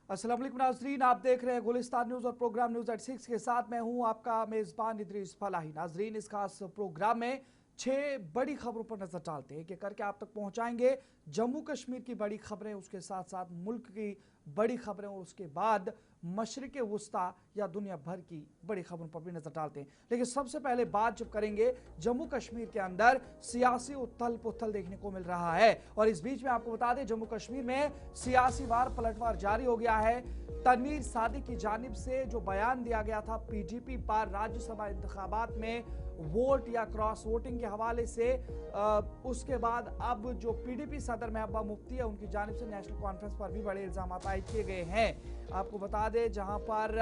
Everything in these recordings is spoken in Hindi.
अस्सलाम वालेकुम नाजरीन, आप देख रहे हैं गुलिस्तान न्यूज़ और प्रोग्राम न्यूज़ एट 6 के साथ मैं हूं आपका मेज़बान इदरीस फलाही। नाजरीन, इस खास प्रोग्राम में 6 बड़ी खबरों पर नजर डालते हैं कि करके आप तक पहुंचाएंगे जम्मू कश्मीर की बड़ी खबरें, उसके साथ साथ मुल्क की बड़ी खबरें और उसके बाद मशरिक वस्ता या दुनिया भर की बड़ी खबरों पर भी नजर डालते हैं। लेकिन सबसे पहले बात जब करेंगे जम्मू कश्मीर के अंदर सियासी उथल पुथल देखने को मिल रहा है और इस बीच में आपको बता दें जम्मू कश्मीर में सियासी वार पलटवार जारी हो गया है। तनवीर सादिक की जानिब से जो बयान दिया गया था पीडीपी पर राज्यसभा इंतखाबात में वोट या क्रॉस वोटिंग के हवाले से, उसके बाद अब जो पीडीपी सदर महबूबा मुफ्ती है उनकी जानिब से नेशनल कॉन्फ्रेंस पर भी बड़े इल्जाम आयद किए गए हैं। आपको बता दें जहां पर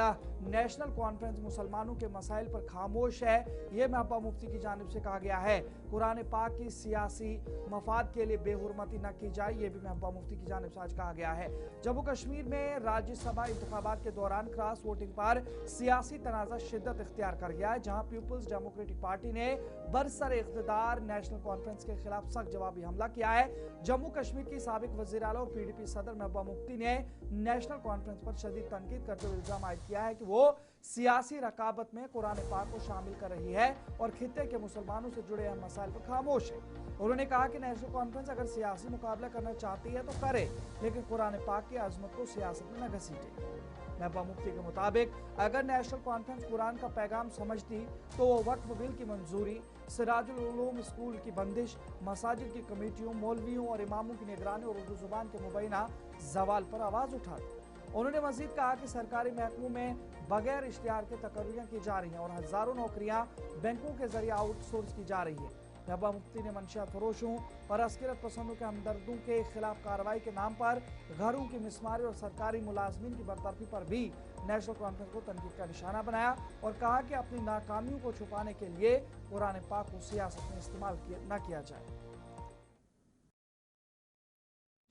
नेशनल कॉन्फ्रेंस मुसलमानों के मसाइल पर खामोश है, यह महबूबा मुफ्ती की जानिब से कहा गया है। कुरान पाक की सियासी मफाद के लिए बेहुरमती न की जाए, यह भी महबूबा मुफ्ती की जानिब से आज कहा गया है। जम्मू कश्मीर में राज्यसभा इंतखाबात के दौरान क्रॉस वोटिंग पर सियासी तनाज़ा शिद्दत इख्तियार कर गया है, जहां पीपल्स डेमोक्रेटिक पार्टी ने बरसर इख्तिदार नेशनल कॉन्फ्रेंस के खिलाफ सख्त जवाबी हमला किया है। जम्मू कश्मीर की साबिक वज़ीर आला और पीडीपी सदर महबूबा मुफ्ती ने नेशनल कॉन्फ्रेंस पर शदीद तनकीद करते हुए इल्जाम आयद किया है कि वो सियासी रकाबत में कुरान पाक को शामिल कर रही है और खित्ते के मुसलमानों से जुड़े अहम मसाइल पर खामोश है। उन्होंने कहा कि नेशनल कॉन्फ्रेंस अगर सियासी मुकाबला करना चाहती है तो करे, लेकिन कुरान पाक की अजमत को सियासत में न घसीटे। महबूबा मुफ्ती के मुताबिक अगर नेशनल कॉन्फ्रेंस कुरान का पैगाम समझती तो वो वक्फ बिल की मंजूरी, सिराजुल उलूम स्कूल की बंदिश, मसाजिद की कमेटियों, मौलवियों और इमामों की निगरानी और उर्दू जुबान के मुबैना जवाल पर आवाज उठाती। उन्होंने मजीद कहा कि सरकारी महकमों में बगैर इश्तिहार के तकर्रियां की जा रही हैं और हजारों नौकरियां बैंकों के जरिए आउटसोर्स की जा रही है। महबूबा मुफ्ती ने मंशियात फरोशों और अस्किरत पसंदों के हमदर्दों के खिलाफ कार्रवाई के नाम पर घरों की मिसमारी और सरकारी मुलाजमीन की बरतरफी पर भी नेशनल कॉन्फ्रेंस को तनकीद का निशाना बनाया और कहा कि अपनी नाकामियों को छुपाने के लिए कुरान पाक को सियासत में इस्तेमाल न किया जाए।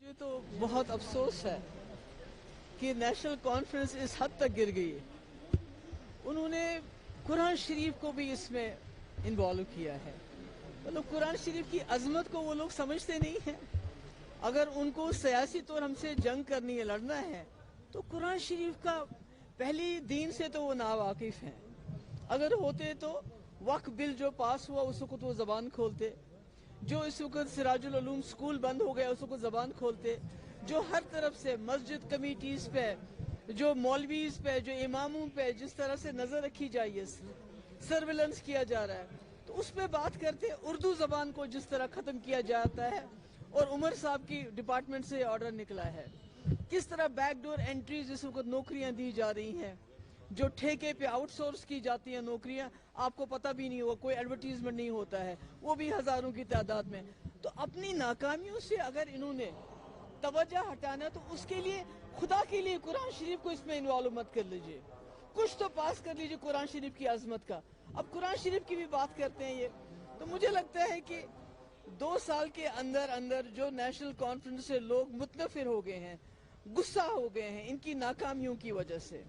मुझे तो बहुत अफसोस है कि नेशनल कॉन्फ्रेंस इस हद तक गिर गई है। उन्होंने कुरान शरीफ को भी इसमें इन्वॉल्व किया है। मतलब कुरान शरीफ की अजमत को वो लोग समझते नहीं हैं। अगर उनको सियासी तौर हमसे जंग करनी है, लड़ना है, तो कुरान शरीफ का पहली दीन से तो वो नावाकिफ हैं। अगर होते तो वक्फ बिल जो पास हुआ उस वक्त वो जबान खोलते, जो इस वक्त सिराजुल उलूम स्कूल बंद हो गया उस वक्त जबान खोलते, जो हर तरफ से मस्जिद कमेटीज पे, जो मौलवीज पे, जो इमामों पे जिस तरह से नजर रखी जाए, सर्विलेंस किया जा रहा है, तो उस पर बात करते। उर्दू जबान को जिस तरह खत्म किया जाता है और उमर साहब की डिपार्टमेंट से ऑर्डर निकला है, किस तरह बैकडोर एंट्रीज इस वक्त नौकरियां दी जा रही हैं, जो ठेके पे आउटसोर्स की जाती हैं नौकरियां, आपको पता भी नहीं होगा, कोई एडवर्टीजमेंट नहीं होता है, वो भी हजारों की तादाद में। तो अपनी नाकामियों से अगर इन्होंने तवज्जो हटाना तो उसके लिए खुदा के लिए कुरान शरीफ को इसमें इन्वॉल्व मत कर लीजिए, कुछ तो पास कर लीजिए कुरान शरीफ की अजमत का। अब कुरान शरीफ की भी बात करते हैं ये, तो मुझे लगता है कि 2 साल के अंदर अंदर जो नेशनल कॉन्फ्रेंस से लोग मुतनफिर हो गए हैं, गुस्सा हो गए हैं इनकी नाकामियों की वजह से,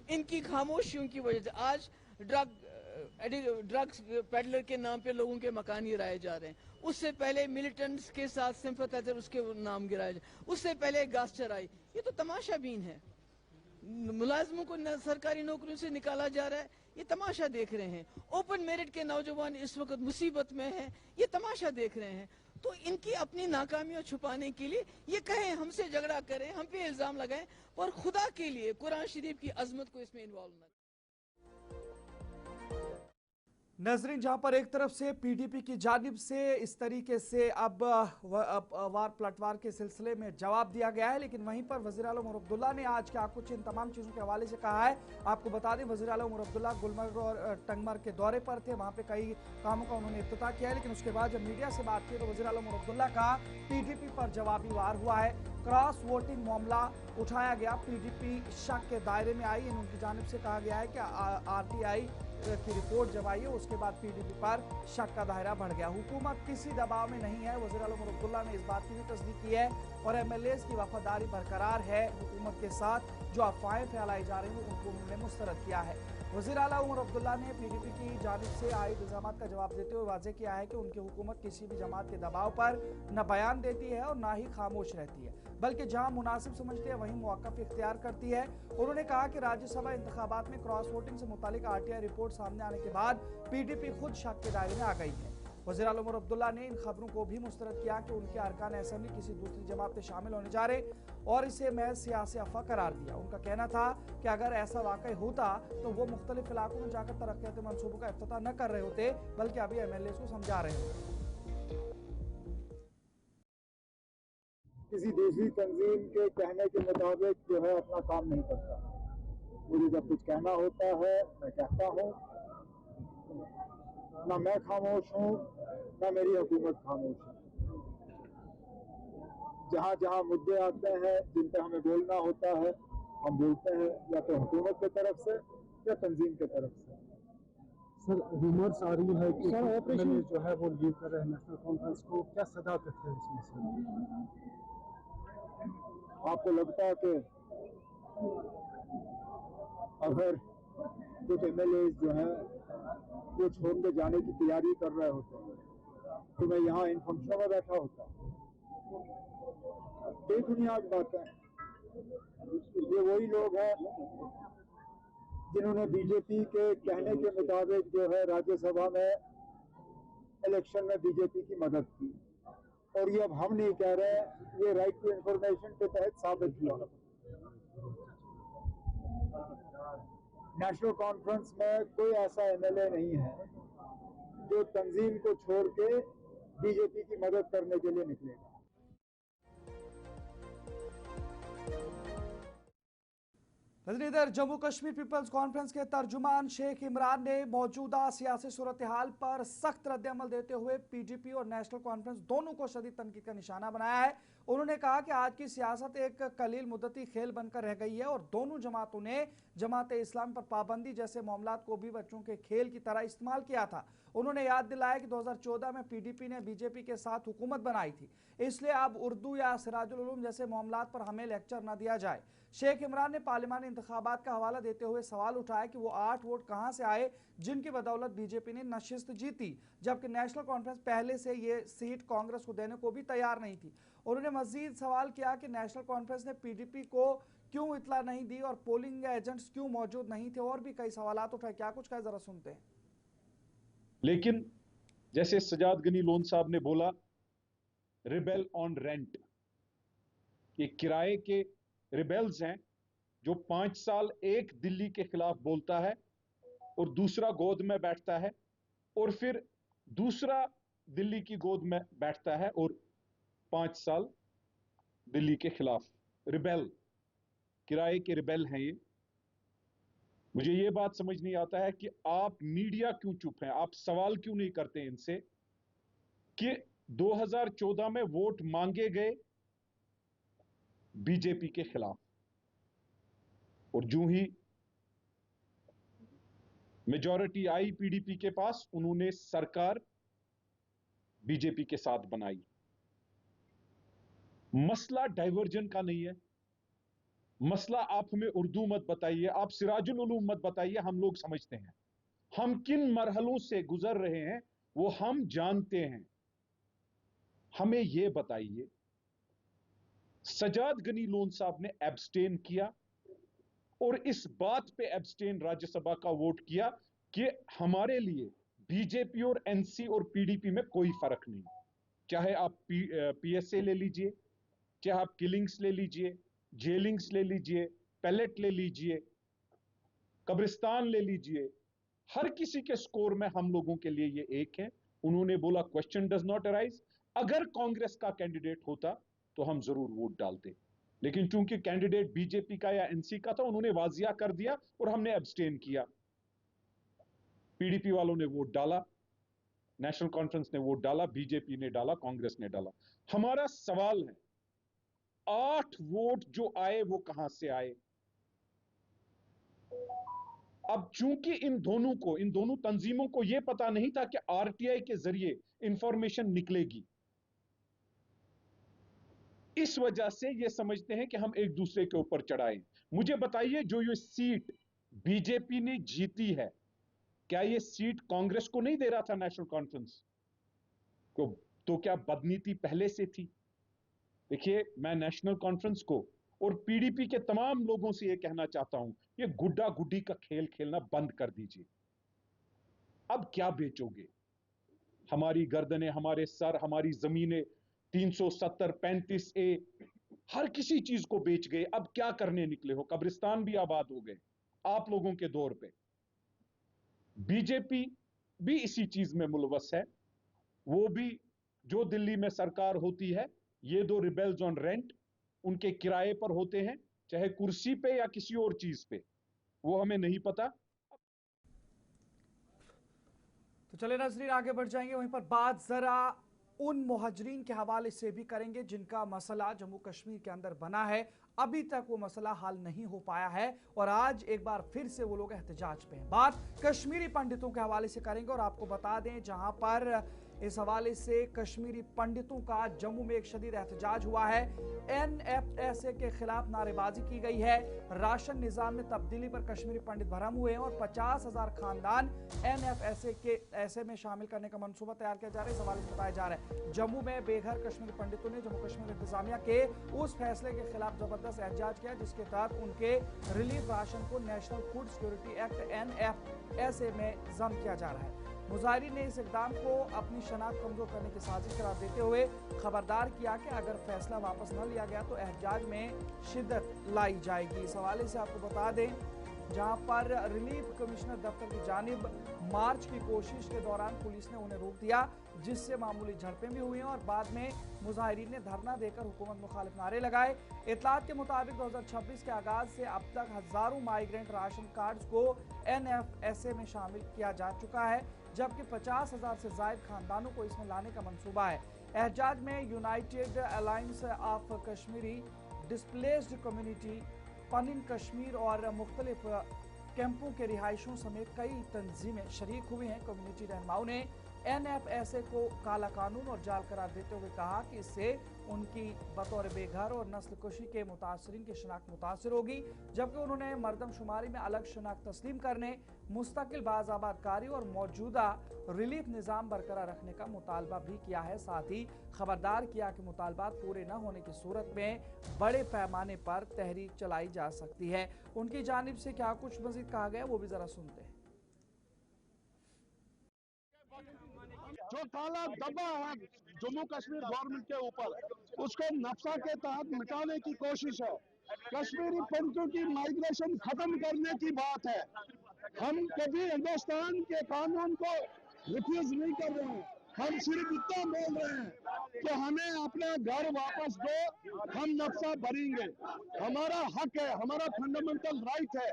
इनकी खामोशियों की वजह से। आज ड्रग्स पेडलर के नाम पे लोगों के मकान गिराए जा रहे हैं, उससे पहले मिलिटेंट्स के साथ सिंपैथाइजर उसके नाम गिराए जा, उससे पहले घास चराई। ये तो तमाशा बीन है। मुलाजमों को सरकारी नौकरियों से निकाला जा रहा है, ये तमाशा देख रहे हैं। ओपन मेरिट के नौजवान इस वक्त मुसीबत में हैं, ये तमाशा देख रहे हैं। तो इनकी अपनी नाकामियां छुपाने के लिए ये कहें हमसे झगड़ा करें, हम पे इल्जाम लगाएं, पर खुदा के लिए कुरान शरीफ की अजमत को इसमें इन्वॉल्व न। नजरीन, जहां पर एक तरफ से पीडीपी की जानिब से इस तरीके से अब वार पलटवार के सिलसिले में जवाब दिया गया है, लेकिन वहीं पर वज़ीर आला उमर अब्दुल्ला ने आज क्या कुछ इन तमाम चीज़ों के हवाले से कहा है। आपको बता दें वज़ीर आला उमर अब्दुल्ला गुलमर्ग और टंगमर्ग के दौरे पर थे, वहां पे कई कामों का उन्होंने इफ्तिताह किया है, लेकिन उसके बाद जब मीडिया से बात की तो वज़ीर आला उमर अब्दुल्ला का पीडीपी पर जवाबी वार हुआ है। क्रॉस वोटिंग मामला उठाया गया, पीडीपी शक के दायरे में आई। उनकी जानिब से कहा गया है कि आरटीआई की रिपोर्ट जब आई है उसके बाद पीडीपी पर शक का दायरा बढ़ गया। हुकूमत किसी दबाव में नहीं है, वज़ीर आला उमर अब्दुल्ला ने इस बात की भी तस्दीक की है और एमएलएस की वफादारी बरकरार है। हुकूमत के साथ जो अफवाहें फैलाई जा रही हैं उनको उन्होंने मुस्तरद किया है। वज़ीर आला उमर अब्दुल्ला ने पीडीपी की जानिब से आए इल्जामात का जवाब देते हुए वाज़ेह किया है कि उनकी हुकूमत किसी भी जमात के दबाव पर न बयान देती है और न ही खामोश रहती है, बल्कि जहां मुनासिब समझती है वहीं मौक़िफ़ इख्तियार करती है। उन्होंने कहा कि राज्यसभा इंतखाबात में क्रॉस वोटिंग से मुतालिक आरटीआई रिपोर्ट सामने आने के बाद पीडीपी खुद शक के दायरे में आ गई है। वज़ीर आला उमर अब्दुल्ला ने इन खबरों को भी मुस्तरद किया कि उनके अरकान असेंबली किसी दूसरी जमात में शामिल होने जा रहे और इसे महज सियासी अफवाह करार दिया। उनका कहना था कि अगर ऐसा वाकई होता तो वो मुख्तलिफ इलाकों में जाकर तरक्याती मनसूबों का इफ्तिताह न कर रहे होते, बल्कि अभी एमएलए को समझा रहे होते। किसी दूसरी तंजीम के कहने के मुताबिक जो है अपना काम नहीं करता। मुझे जब कुछ कहना होता है मैं कहता हूँ, ना मैं खामोश हूँ ना मेरी हुकूमत खामोश है। जहाँ जहाँ मुद्दे आते हैं जिन पर हमें बोलना होता है हम बोलते हैं, या तो हुकूमत की तरफ से या तंजीम की तरफ से। सर रूमर्स आ रही है कि ऑपरेशन जो है वो लीव कर रहे हैं नेशनल कॉन्फ्रेंस को, क्या सदाकत है इसमें सर? आपको लगता है कि अगर कुछ एमएलए जो हैं वो छोड़ के जाने की तैयारी कर रहे होते तो मैं यहाँ इन फंक्शनों में बैठा होता? बेबुनियाद बात है। ये वही लोग हैं जिन्होंने बीजेपी के कहने के मुताबिक जो है राज्यसभा में इलेक्शन में बीजेपी की मदद की, और ये अब हम नहीं कह रहे, ये राइट टू इंफॉर्मेशन के तहत साबित हुआ। नेशनल कॉन्फ्रेंस में कोई ऐसा एमएलए नहीं है जो तंजीम को छोड़ के बीजेपी की मदद करने के लिए निकलेगा। इधर जम्मू कश्मीर पीपल्स कॉन्फ्रेंस के तर्जुमान शेख इमरान ने मौजूदा सियासी सूरत हाल पर सख्त रद्द-ए-अमल देते हुए पीडीपी और नेशनल कॉन्फ्रेंस दोनों को शदीद तनकीद का निशाना बनाया है। उन्होंने कहा कि आज की सियासत एक कलील मुद्दती खेल बनकर रह गई है और दोनों जमातों ने जमात इस्लाम पर पाबंदी जैसे मामलात को भी बच्चों के खेल की तरह इस्तेमाल किया था। उन्होंने याद दिलाया कि 2014 में पीडीपी ने बीजेपी के साथ हुकूमत बनाई थी, इसलिए अब उर्दू या सिराजुल उलूम जैसे मामलात पर हमें लेक्चर न दिया जाए। शेख इमरान ने पार्लिमानी इंतखाबात का हवाला देते हुए सवाल उठाया कि वो 8 वोट कहां से आए जिनकी बदौलत बीजेपी ने नशिस्त जीती, जबकि नेशनल कॉन्फ्रेंस पहले से ये सीट कांग्रेस को देने को भी तैयार नहीं थी। उन्होंने मजीद सवाल किया कि नेशनल कॉन्फ्रेंस ने पीडीपी को क्यों इतला नहीं दी और पोलिंग एजेंट्स क्यों मौजूद नहीं थे, और भी कई सवाल उठाए। क्या कुछ कहा, जरा सुनते हैं। लेकिन जैसे सजाद गनी लोन साहब ने बोला, रिबेल ऑन रेंट, ये किराए के रिबेल्स हैं जो 5 साल एक दिल्ली के खिलाफ बोलता है और दूसरा गोद में बैठता है और फिर दूसरा दिल्ली की गोद में बैठता है और 5 साल दिल्ली के खिलाफ। रिबेल, किराए के रिबेल हैं ये। मुझे ये बात समझ नहीं आता है कि आप मीडिया क्यों चुप हैं, आप सवाल क्यों नहीं करते इनसे कि 2014 में वोट मांगे गए बीजेपी के खिलाफ और जो ही मेजॉरिटी आई पीडीपी के पास, उन्होंने सरकार बीजेपी के साथ बनाई। मसला डाइवर्जन का नहीं है, मसला आप हमें उर्दू मत बताइए, आप सिराजुल उलूम मत बताइए, हम लोग समझते हैं। हम किन मरहलों से गुजर रहे हैं वो हम जानते हैं, हमें यह बताइए। सजाद गनी लोन साहब ने एब्सटेन किया और इस बात पे एब्सटेन राज्यसभा का वोट किया कि हमारे लिए बीजेपी और एनसी और पीडीपी में कोई फर्क नहीं, चाहे आप पीएसए ले लीजिए, चाहे आप किलिंग्स ले लीजिए, जेलिंग्स ले लीजिए, पैलेट ले लीजिए, कब्रिस्तान ले लीजिए, हर किसी के स्कोर में हम लोगों के लिए ये एक है। उन्होंने बोला क्वेश्चन डज नॉट अराइज। अगर कांग्रेस का कैंडिडेट होता तो हम जरूर वोट डालते, लेकिन चूंकि कैंडिडेट बीजेपी का या एनसी का था, उन्होंने वाजिया कर दिया और हमने एब्सटेन किया। पीडीपी वालों ने वोट डाला, नेशनल कॉन्फ्रेंस ने वोट डाला, बीजेपी ने डाला, कांग्रेस ने डाला। हमारा सवाल है 8 वोट जो आए वो कहां से आए? अब चूंकि इन दोनों तंजीमों को यह पता नहीं था कि आरटीआई के जरिए इंफॉर्मेशन निकलेगी, इस वजह से ये समझते हैं कि हम एक दूसरे के ऊपर चढ़ाएं। मुझे बताइए, जो ये सीट बीजेपी ने जीती है, क्या ये सीट कांग्रेस को नहीं दे रहा था नेशनल कॉन्फ्रेंस को? तो क्या बदनीति पहले से थी? देखिए, मैं नेशनल कॉन्फ्रेंस को और पीडीपी के तमाम लोगों से यह कहना चाहता हूं, ये गुड्डा गुड्डी का खेल खेलना बंद कर दीजिए। अब क्या बेचोगे? हमारी गर्दनें, हमारे सर, हमारी जमीनें 370 35A हर किसी चीज को बेच गए। अब क्या करने निकले हो? कब्रिस्तान भी आबाद हो गए आप लोगों के दौर पे। बीजेपी भी इसी चीज में मुलवस है। वो भी, जो दिल्ली में सरकार होती है, ये दो रिबेल्स ऑन रेंट उनके किराए पर होते हैं, चाहे कुर्सी पे या किसी और चीज पे, वो हमें नहीं पता। तो चले नाज़रीन, आगे बढ़ जाएंगे। वहीं पर बात जरा उन मुहाजिरीन के हवाले से भी करेंगे जिनका मसला जम्मू कश्मीर के अंदर बना है। अभी तक वो मसला हल नहीं हो पाया है और आज एक बार फिर से वो लोग एहतजाज पे हैं। बात कश्मीरी पंडितों के हवाले से करेंगे और आपको बता दें, जहां पर इस हवाले से कश्मीरी पंडितों का जम्मू में एक शदीद एहतजाज हुआ है। NFSA के खिलाफ नारेबाजी की गई है। राशन निज़ाम में तब्दीली पर कश्मीरी पंडित भरम हुए हैं और 50,000 खानदान NFSA के ऐसे में शामिल करने का मंसूबा तैयार किया जा रहा है। इस हवाले से बताया जा रहा है जम्मू में बेघर कश्मीरी पंडितों ने जम्मू कश्मीर इंतजामिया के उस फैसले के खिलाफ जबरदस्त एहतजाज किया जिसके तहत उनके रिलीफ राशन को national food security act NFSA में जम किया जा रहा है। मुजाहिरीन ने इस इकदाम को अपनी शनाख्त कमजोर करने की साजिश करार देते हुए खबरदार किया कि अगर फैसला वापस न लिया गया तो एहतजाज में शिद्दत लाई जाएगी। इस हवाले से आपको बता दें, जहां पर रिलीफ कमिश्नर दफ्तर की जानिब मार्च की कोशिश के दौरान पुलिस ने उन्हें रोक दिया, जिससे मामूली झड़पें भी हुई हैं और बाद में मुजाहिरीन ने धरना देकर हुकूमत मुखालिफ नारे लगाए। इतलात के मुताबिक 2026 के आगाज से अब तक हजारों माइग्रेंट राशन कार्ड्स को NFSA में शामिल किया जा चुका है, जबकि 50,000 से ज्यादा खानदानों को इसमें लाने का मंसूबा है। एहतजाज में United Alliance of Kashmiri Displaced Community, Panun Kashmir और मुख्तलिफ कैंपों के रिहायशों समेत कई तंजीमें शरीक हुई हैं। कम्युनिटी रहनुमाओं ने NFSA को काला कानून और जाल करार देते हुए कहा कि इससे उनकी बतौर बेघर और नस्ल कुशी के मुतासरीन की शनाख्त मुतासर होगी, जबकि उन्होंने मरदमशुमारी में अलग शनाख्त तस्लीम करने, मुस्तकिल बाज़ाबादकारी और मौजूदा रिलीफ निज़ाम बरकरार रखने का मुतालबा भी किया है। साथ ही खबरदार किया कि मुतालबात पूरे न होने की सूरत में बड़े पैमाने पर तहरीक चलाई जा सकती है। उनकी जानिब से क्या कुछ मजीद कहा गया वो भी जरा सुनते हैं। जो काला धब्बा है जम्मू कश्मीर गवर्नमेंट के ऊपर, उसको नक्शा के तहत मिटाने की कोशिश है। कश्मीरी पंडितों की माइग्रेशन खत्म करने की बात है। हम कभी हिंदुस्तान के कानून को रिफ्यूज नहीं कर रहे हैं, हम सिर्फ इतना बोल रहे हैं कि हमें अपना घर वापस दो, हम नक्शा भरेंगे। हमारा हक है, हमारा फंडामेंटल राइट है।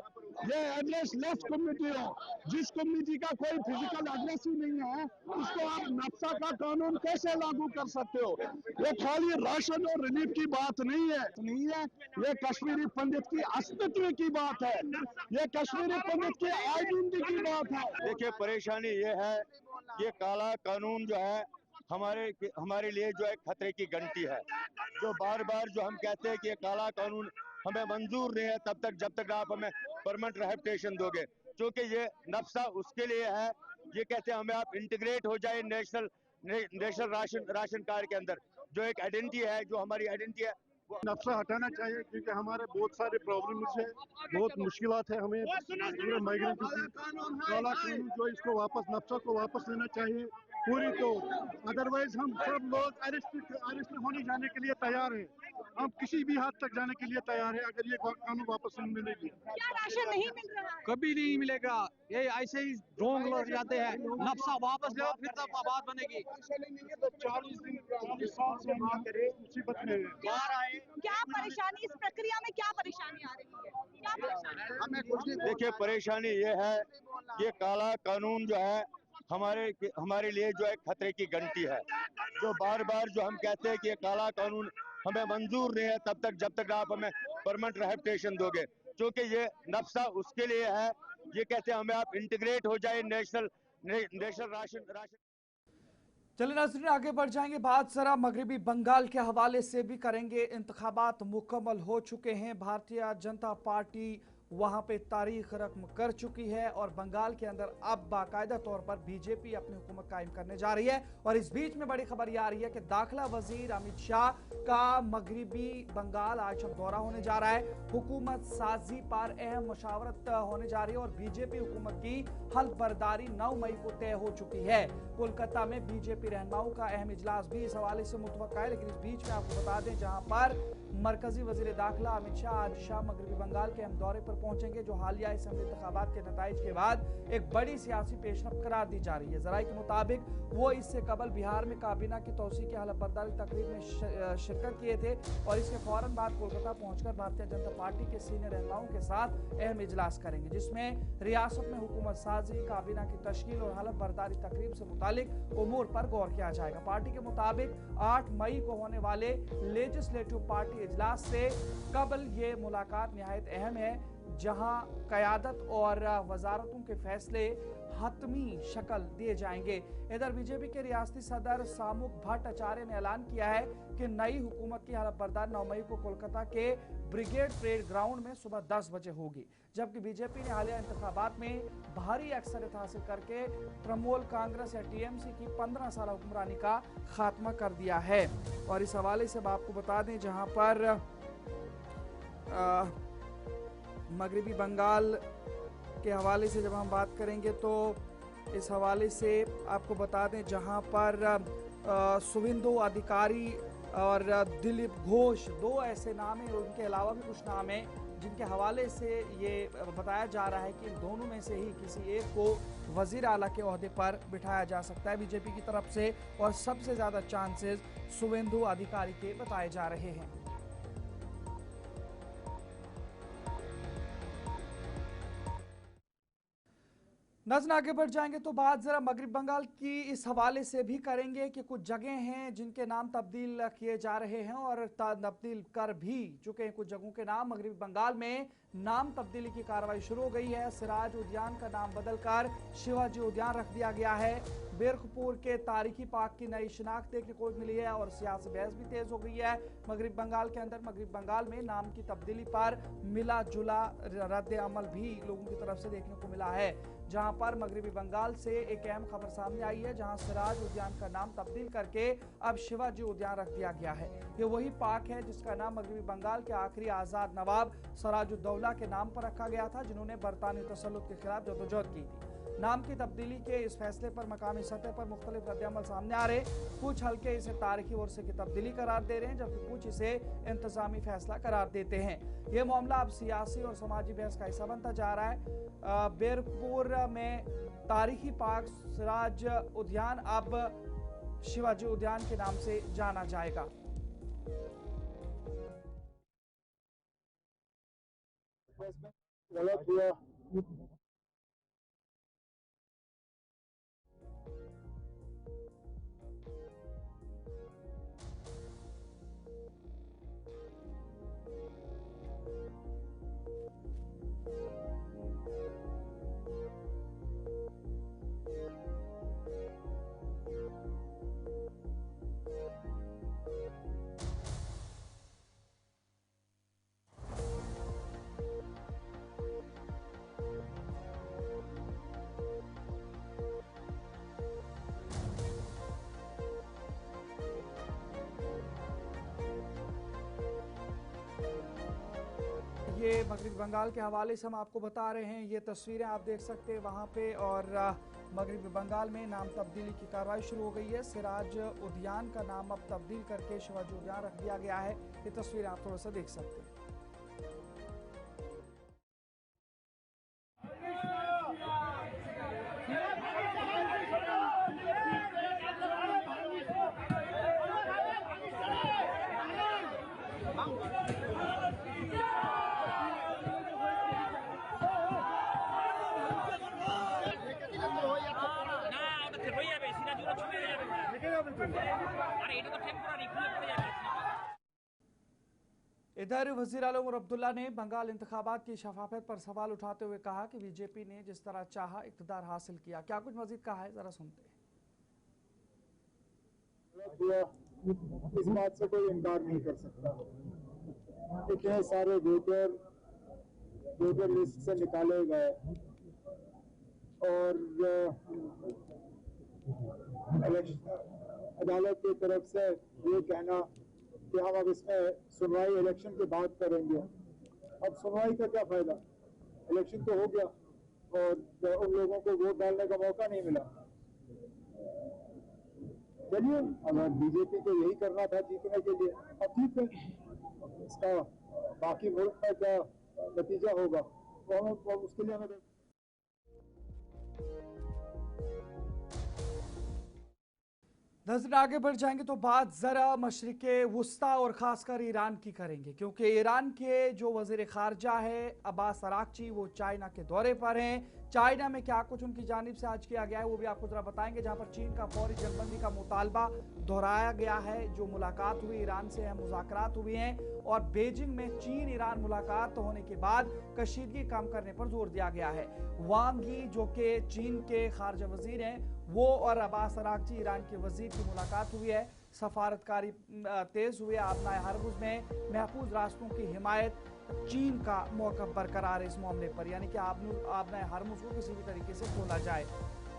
ये एड्रेस लेफ्ट कम्युनिटी हो, जिस कम्युनिटी का कोई फिजिकल एड्रेस ही नहीं है, उसको आप नक्शा का कानून कैसे लागू कर सकते हो? ये खाली राशन और रिलीफ की बात नहीं है, ये कश्मीरी पंडित की अस्तित्व की बात है, ये कश्मीरी पंडित की आइडेंटिटी की बात है। देखिए, परेशानी ये है, ये काला कानून जो है हमारे लिए जो है खतरे की घंटी है। जो बार बार जो हम कहते हैं कि ये काला कानून हमें मंजूर नहीं है तब तक जब तक आप हमें परमानेंट रिहैबिलिटेशन दोगे, क्योंकि ये नक्शा उसके लिए है। ये कहते हैं हमें आप इंटीग्रेट हो जाए नेशनल राशन कार्ड के अंदर, जो एक आइडेंटिटी है, जो हमारी आइडेंटिटी है। नक्शा हटाना चाहिए क्योंकि हमारे बहुत सारे प्रॉब्लम्स है, बहुत मुश्किलात है हमें माइग्रेंट की। काला कानून जो इसको वापस नक्शा को वापस लेना चाहिए पूरी तौर, अदरवाइज हम सब लोग अरेस्ट होने जाने के लिए तैयार हैं। हम किसी भी हद तक जाने के लिए तैयार है अगर ये कानून वापस नहीं मिलेगी। क्या राशन नहीं मिल रहा है? कभी नहीं मिलेगा, ये ऐसे ही ढोंग लग जाते हैं। नक्शा वापस लो फिर तब बात बनेगी। तो 40 साल से मुसीबत में है। क्या परेशानी, इस प्रक्रिया में क्या परेशानी आ रही है? क्या परेशानी? देखिए, परेशानी ये है, ये काला कानून जो है हमारे लिए जो है खतरे की घंटी है। जो बार बार जो हम कहते हैं कि ये काला कानून हमें मंजूर नहीं है तब तक जब तक आप हमें परमानेंट रिहैबिलिटेशन दोगे, क्योंकि ये नक्शा उसके लिए है। ये कहते हैं हमें आप इंटीग्रेट हो जाए नेशनल राशन। चलिए नाज़रीन, आगे बढ़ जाएंगे। बात जरा मगरबी बंगाल के हवाले से भी करेंगे। इंतखाबात मुकम्मल हो चुके हैं। भारतीय जनता पार्टी वहां पे तारीख रकम कर चुकी है और बंगाल के अंदर अब बाकायदा तौर पर बीजेपी अपनी हुकूमत कायम करने जा रही है। और इस बीच में बड़ी खबर यह आ रही है कि दाखिला वजीर अमित शाह का मगरिबी बंगाल आज अब दौरा होने जा रहा है। हुकूमत साजी पर अहम मशावरत होने जा रही है और बीजेपी हुकूमत की हल्फ बर्दारी 9 मई को तय हो चुकी है। कोलकाता में बीजेपी रहनुमाओं का अहम इजलास भी इस हवाले से मुतवक्का है। लेकिन इस बीच में आपको बता दें, जहां पर मरकजी वजीर दाखिला अमित शाह आज शाम मगरबी बंगाल के अहम दौरे पर पहुंचेंगे, जो हालिया असेंबली इंतखाबात के नताइज के बाद एक बड़ी सियासी पेशरफ करार दी जा रही है। जराये के मुताबिक वो इससे कबल बिहार में काबीना की तौसीक की हलफ बर्दारी तकरीब में शिरकत किए थे और इसके फौरन बाद कोलकाता पहुंचकर भारतीय जनता पार्टी के सीनियर रहनुमाओं के साथ अहम इजलास करेंगे, जिसमें रियासत में हुकूमत साजी, काबीना की तश्कील और हलफ बर्दारी तकरीब से मुतालिक उमूर पर गौर किया जाएगा। पार्टी के मुताबिक 8 मई को होने वाले लेजिस्लेटिव पार्टी इजलास से कबल ये मुलाकात निहायत अहम है, जहां क़यादत और वजारतों के फैसले हतमी शक्ल दिए जाएंगे। इधर बीजेपी के रियासती सदर सामुक भट्टाचार्य ने ऐलान किया है कि नई हुकूमत की हलफ बर्दारी 9 मई को कोलकाता के ब्रिगेड परेड ग्राउंड में सुबह 10 बजे होगी, जबकि बीजेपी ने हालिया इंतखाबात में भारी अक्सरियत हासिल करके तृणमूल कांग्रेस या टीएमसी की 15 साल हुक्मरानी का खात्मा कर दिया है। और इस हवाले से आपको बता दें, जहां पर मगरबी बंगाल के हवाले से जब हम बात करेंगे तो इस हवाले से आपको बता दें, जहां पर शुभेंदु अधिकारी और दिलीप घोष 2 ऐसे नाम हैं, उनके अलावा भी कुछ नाम हैं जिनके हवाले से ये बताया जा रहा है कि इन दोनों में से ही किसी एक को वजीर आला के ओहदे पर बिठाया जा सकता है बीजेपी की तरफ से, और सबसे ज़्यादा चांसेस शुभेंदु अधिकारी के बताए जा रहे हैं। नज़र आगे बढ़ जाएंगे तो बात जरा मगरबी बंगाल की इस हवाले से भी करेंगे कि कुछ जगह हैं जिनके नाम तब्दील किए जा रहे हैं और तब्दील कर भी चुके हैं कुछ जगहों के नाम। मगरबी बंगाल में नाम तब्दीली की कार्रवाई शुरू हो गई है। सिराज उद्यान का नाम बदलकर शिवाजी उद्यान रख दिया गया है। बेरखपुर के तारीखी पार्क की नई शिनाख्त देखने को मिली है और सियासी बहस भी तेज हो गई है मगरबी बंगाल के अंदर। मगरबी बंगाल में नाम की तब्दीली पर मिला जुला रद्द अमल भी लोगों की तरफ से देखने को मिला है, जहां पर मगरबी बंगाल से एक अहम खबर सामने आई है, जहां सिराज उद्यान का नाम तब्दील करके अब शिवाजी उद्यान रख दिया गया है। ये वही पार्क है जिसका नाम मगरबी बंगाल के आखिरी आज़ाद नवाब सराजुद्दौला के नाम पर रखा गया था, जिन्होंने बरतानी तसल्लुत के खिलाफ जदोजहद की थी। नाम की तब्दीली के इस फैसले पर मकामी सतह पर मुख्तलिफ रद्दअमल सामने आ रहे। कुछ हल्के इसे तारीखी वर्षे की तब्दीली करार दे रहे हैं, जबकि कुछ इसे इंतजामी फैसला करार देते हैं। ये मामला अब सियासी और समाजी बहस का हिस्सा बनता जा रहा है। बेरपुर में तारीखी पार्क सिराज उद्यान अब शिवाजी उद्यान के नाम से जाना जाएगा। गलत हुआ। ये मगरबी बंगाल के हवाले से हम आपको बता रहे हैं, ये तस्वीरें आप देख सकते हैं वहाँ पे। और मगरबी बंगाल में नाम तब्दीली की कार्रवाई शुरू हो गई है। सिराज उद्यान का नाम अब तब्दील करके शिवाजी उद्यान रख दिया गया है। ये तस्वीरें आप थोड़ा सा देख सकते हैं। इधर वज़ीर आला उमर अब्दुल्ला ने बंगाल इंतखाबात की शफाफियत पर सवाल उठाते हुए कहा कि बीजेपी ने जिस तरह चाहा इक़्तिदार हासिल किया। क्या कुछ मजीद कहा है, जरा सुनते हैं। इस बात से कोई इनकार नहीं कर सकता। इतने सारे वोटर वोटर लिस्ट से निकाले गए और अदालत की तरफ से ये कहना कि हम अब इसमें सुनवाई इलेक्शन के बाद करेंगे। अब सुनवाई का क्या फायदा, इलेक्शन तो हो गया और उन लोगों को वोट डालने का मौका नहीं मिला। चलिए, अगर बीजेपी को यही करना था जीतने के लिए, अब ठीक है, इसका बाकी मुल्क का क्या नतीजा होगा वो उसके लिए हमें नजर आगे बढ़ जाएंगे तो बात जरा मशरिक वुस्ता और खासकर ईरान की करेंगे, क्योंकि ईरान के जो वजीर खारजा है अब्बास अराक्ची वो चाइना के दौरे पर हैं। चाइना में क्या कुछ उनकी जानिब से आज किया गया है वो भी आपको जरा बताएंगे, जहां पर चीन का फौरी जंगबंदी का मुतालबा दोहराया गया है। जो मुलाकात हुई ईरान से अहम मुज़ाकरात हुए हैं और बीजिंग में चीन ईरान मुलाकात होने के बाद कशीदगी कम करने पर जोर दिया गया है। वांग यी जो कि चीन के खारजा वजीर हैं वो और अब्बास अराक्ची ईरान के वजीर की मुलाकात हुई है। सफारतकारी तेज हुए। आबनाए हरमुज़ में महफूज रास्तों की हिमायत चीन का मौक़िफ़ बरकरार है इस मामले पर, यानी कि आबनाए हरमुज़ को किसी भी तरीके से खोला जाए।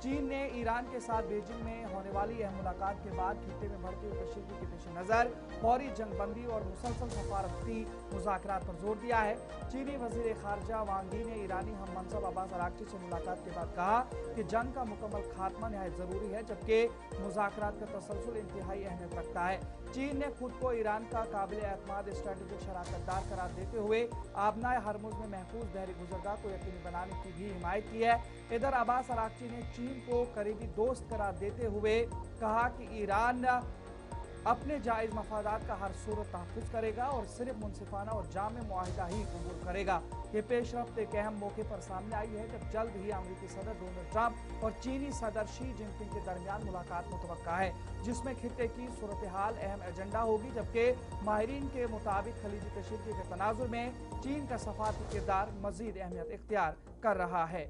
चीन ने ईरान के साथ बीजिंग में होने वाली अहम मुलाकात के बाद खित्ते में बढ़ती हुई कशीदगी के पेश नज़र फौरी जंगबंदी और मुसलसल सफारती मुज़ाकरात पर जोर दिया है। चीनी वजीर खारजा वांग यी ने ईरानी हम मनसब अब्बास अराक्ची से मुलाकात के बाद कहा कि जंग का मुकम्मल खात्मा नहायत ज़रूरी है, जबकि मुज़ाकरात का तसलसल इंतहाई अहमियत रखता है। चीन ने खुद को ईरान का काबिल एतमाद स्ट्रेटेजिक शराकतदार करार देते हुए आबनाए हरमुज़ में महफूज बहरी गुजरगाह को यकीनी बनाने की भी हिमायत की है। इधर अब्बास अराक्ची ने चीन को करीबी दोस्त करार देते हुए कहा कि ईरान अपने जायज़ मफादात का हर सूरत तहफ़्फ़ुज़ करेगा और सिर्फ मुनसिफाना और जामे मुआहिदा ही कबूल करेगा। ये पेशरफ्त एक अहम मौके पर सामने आई है जब जल्द ही अमरीकी सदर डोनाल्ड ट्रंप और चीनी सदर शी जिनपिंग के दरमियान मुलाकात मुतवक्का है, जिसमें खित्ते की सूरत हाल अहम एजेंडा होगी। जबकि माहिरीन के मुताबिक खलीजी कशीदगी के तनाजुर में चीन का सफारती किरदार मजीद अहमियत इख्तियार कर रहा है।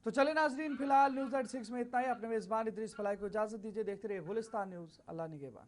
तो चले नाजरीन, फिलहाल न्यूज़ एट 6 में इतना ही। अपने मेज़बान इदरीस फलाही को इजाज़त दीजिए। देखते रहिए गुलिस्तान न्यूज़। अल्लाह निगहबान।